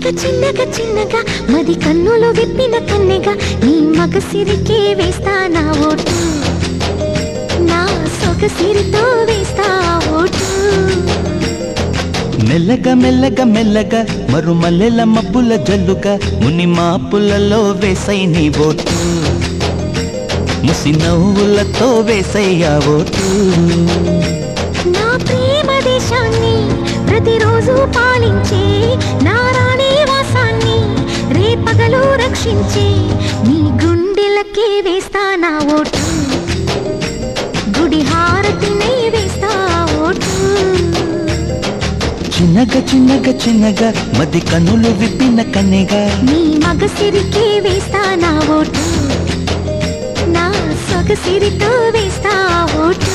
చిన్నగా చిన్నగా చిన్నగా మది కన్నులు విప్పిన కన్నెగా నీ మగసిరికే వేస్తా నా ఓటు నా సొగసిరితో వేస్తా ఓటు మెల్లగా మెల్లగా మెల్లగా మరుమల్లెల మబ్బుల జల్లుగా ముని మాపులలో వేసై నీ ఓటు ముసి నవ్వులతో వేసయ్యా ఓటు నా ప్రేమ దేశాన్ని ప్రతిరోజు పాలించే నా రాణి వాసాన్ని రేపగలు రక్షించే నీ గుండెలకే వేస్తా నా ఓటు గుడి హారతినై వేస్తా ఓటు చిన్నగా చిన్నగా చిన్నగా మది కన్నులు విప్పిన కన్నెగా నీ మగసిరికే వేస్తా నా ఓటు నా సొగసిరితో వేస్తా ఓటు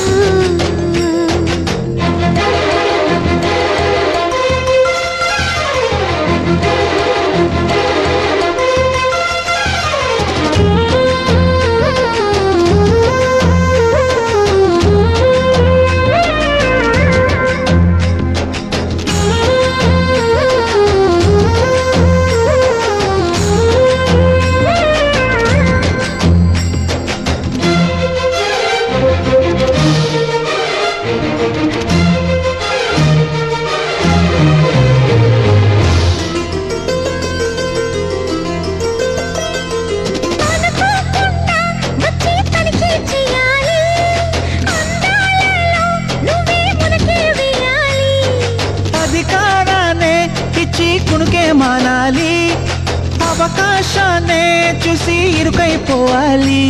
మానాలి అవకాశాన్నే చూసి ఇరుకైపోవాలి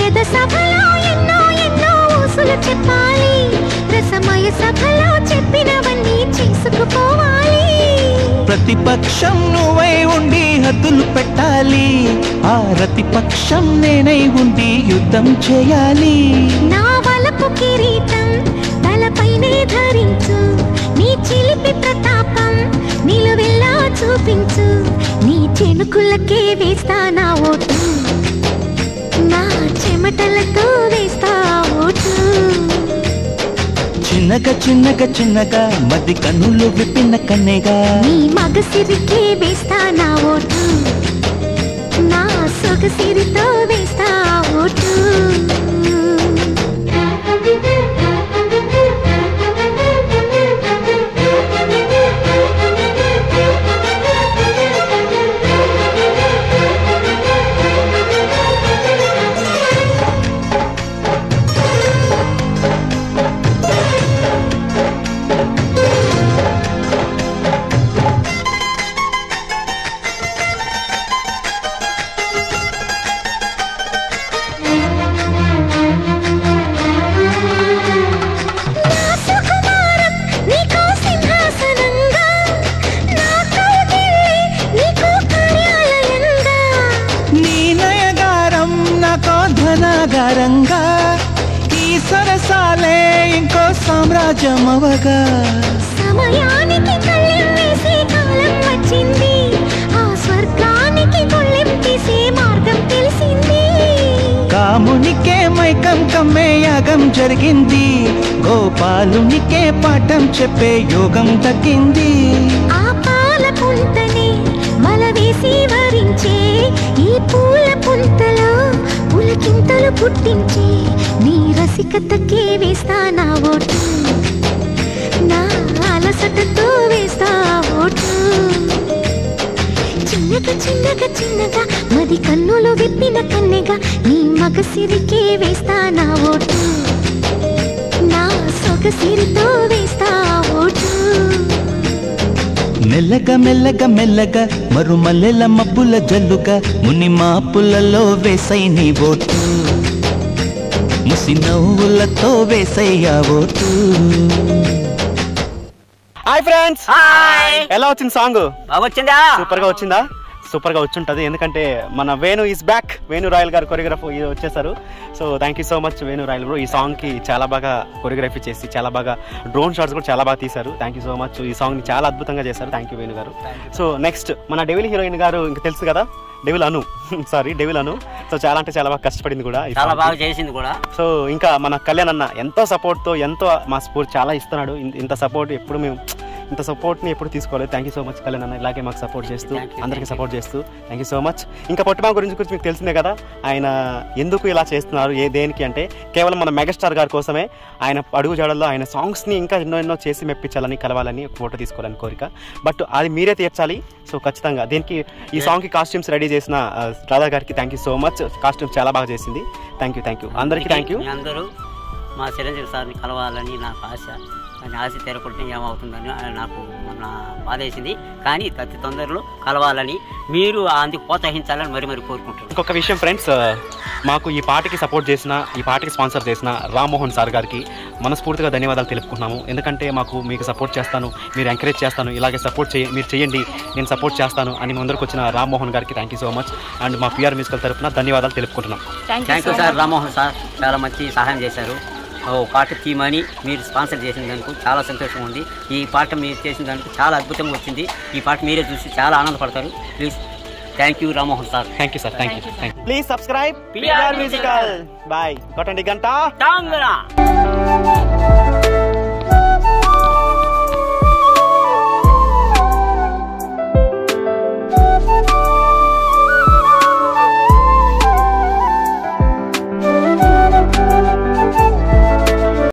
ఎద సభలో ఎన్నో ఎన్నో ఊసులు చెప్పాలి రసమయ సభలో చెప్పినవన్నీ చేసుకుపోవాలి ప్రతిపక్షం నువ్వై ఉండి హద్దులు పెట్టాలి ఆ ప్రతిపక్షం నేనై ఉండి యుద్ధం చేయాలి నా వలపు కిరీటం తలపైనే ధరించు నీ చిలిపి ప్రతాపం నిలువెల్లా చూపించు నీ చెనుకులకే వేస్తా నా ఓటు నా చెమటలతో వేస్తా ఓటు చిన్నగా చిన్నగా చిన్నగా మది కన్నులు విప్పిన కన్నెగా నీ మగసిరికే వేస్తా నా ఓటు నా సొగసిరితో వేస్తా ఓటు ధనాగారంగా ఈ సరసాలే ఇంకో సామ్రాజ్యమవగా సమయానికి కళ్ళెం వేసే కాలం వచ్చింది ఆ స్వర్గానికి కొళ్ళెం తీసే మార్గం తెలిసింది కామునికే మైకం కమ్మే యాగం జరిగింది గోపాలునికే పాఠం చెప్పే యోగం దక్కింది ఆ పాల పుంతని వల వేసి వరించే ఈ పూల పుంతలో పులకింతలు పుట్టించి నీ రసికతకే వేస్తా నా ఓటు నా అలసటతో వేస్తా ఓటు చిన్నగా చిన్నగా చిన్నగా మది కన్నులు విప్పిన కన్నెగా నీ మగసిరికే వేస్తా నా ఓటు నా సొగసిరితో వేస్తా ఓటు మెల్లగా మెల్లగా మెల్లగా మరుమల్లెల మబ్బుల జల్లుగా ముని మాపులలో వేసై నీ ఓటు ముసి నవ్వులతో వేసయ్యా ఓటు హాయ్ ఫ్రెండ్స్, ఎలా వచ్చింది సాంగ్? వచ్చిందా? సూపర్ గా వచ్చిందా? సూపర్ గా వచ్చుంటది, ఎందుకంటే మన Venu is back. Venu royal గారు కొరియోగ్రాఫ్ వచ్చేసారు. So thank you so much Venu royal bro. ఈ సాంగ్ కి చాలా బాగా కొరియోగ్రఫీ చేసి చాలా బాగా డ్రోన్ షాట్స్ కూడా చాలా బాగా తీశారు. Thank you so much. ఈ సాంగ్ ని చాలా అద్భుతంగా చేశారు. థ్యాంక్ యూ వేణు గారు. సో నెక్స్ట్ మన డెవిల్ హీరోయిన్ గారు ఇంకా తెలుసు కదా, డెవిల్ అను సారీ డెవిల్ అను. సో చాలా అంటే చాలా బాగా కష్టపడింది కూడా, చాలా బాగా చేసింది కూడా. సో ఇంకా మన కళ్యాణ్ అన్న ఎంతో సపోర్ట్ తో ఎంతో మా స్పోర్ట్ చాలా ఇస్తున్నాడు. ఇంత సపోర్ట్ ఎప్పుడు మేము ఇంత సపోర్ట్ని ఎప్పుడు తీసుకోలేదు. Thank you so much Kalyan అన్న, ఇలాగే మాకు సపోర్ట్ చేస్తూ అందరికీ సపోర్ట్ చేస్తూ థ్యాంక్ యూ సో మచ్. ఇంకా పొట్టిబాబు గురించి మీకు తెలిసిందే కదా, ఆయన ఎందుకు ఇలా చేస్తున్నారు దేనికి అంటే కేవలం మన మెగాస్టార్ గారి కోసమే. ఆయన అడుగు జాడల్లో ఆయన సాంగ్స్ని ఇంకా ఎన్నో చేసి మెప్పించాలని, కలవాలని, ఒక ఫోటో తీసుకోవాలని కోరిక. బట్ అది మీరే తీర్చాలి. సో ఖచ్చితంగా దీనికి ఈ సాంగ్కి కాస్ట్యూమ్స్ రెడీ చేసిన రాధా గారికి thank you so much. Costumes చాలా బాగా చేసింది. థ్యాంక్ యూ అందరికీ థ్యాంక్ యూ. అందరూ మా చిరంజీవి సార్ని కలవాలని నాకు ఆశ. అని ఆశ తీరకుంటే ఏమవుతుందని నాకు మొన్న బాధేసింది. కానీ అతి తొందరలో కలవాలని మీరు అందుకు ప్రోత్సహించాలని మరి కోరుకుంటున్నాను. ఇంకొక విషయం ఫ్రెండ్స్, మాకు ఈ పాటకి సపోర్ట్ చేసిన, ఈ పాటకి స్పాన్సర్ చేసిన రామ్మోహన్ సార్ గారికి మనస్ఫూర్తిగా ధన్యవాదాలు తెలుపుకుంటున్నాము. ఎందుకంటే మీకు సపోర్ట్ చేస్తాను, మీరు ఎంకరేజ్ చేస్తాను, ఇలాగే మీరు చేయండి, నేను సపోర్ట్ చేస్తాను అని ముందరకు వచ్చిన రామ్మోహన్ గారికి thank you so much. And మా పిఆర్ మ్యూజికల్ తరఫున ధన్యవాదాలు తెలుపుకుంటున్నాం. Thank you sir. Rammohan sir చాలా మంచి సహాయం చేశారు. పాట తీయమని మీరు స్పాన్సర్ చేసిన దానికి చాలా సంతోషం ఉంది. ఈ పాట మీరు చేసిన దానికి చాలా అద్భుతంగా వచ్చింది. ఈ పాట మీరే చూసి చాలా ఆనందపడతారు. Please thank you Rammohan sir. Thank you sir. Thank you. Please subscribe PR Musical. Bye. కొట్టండి గంట.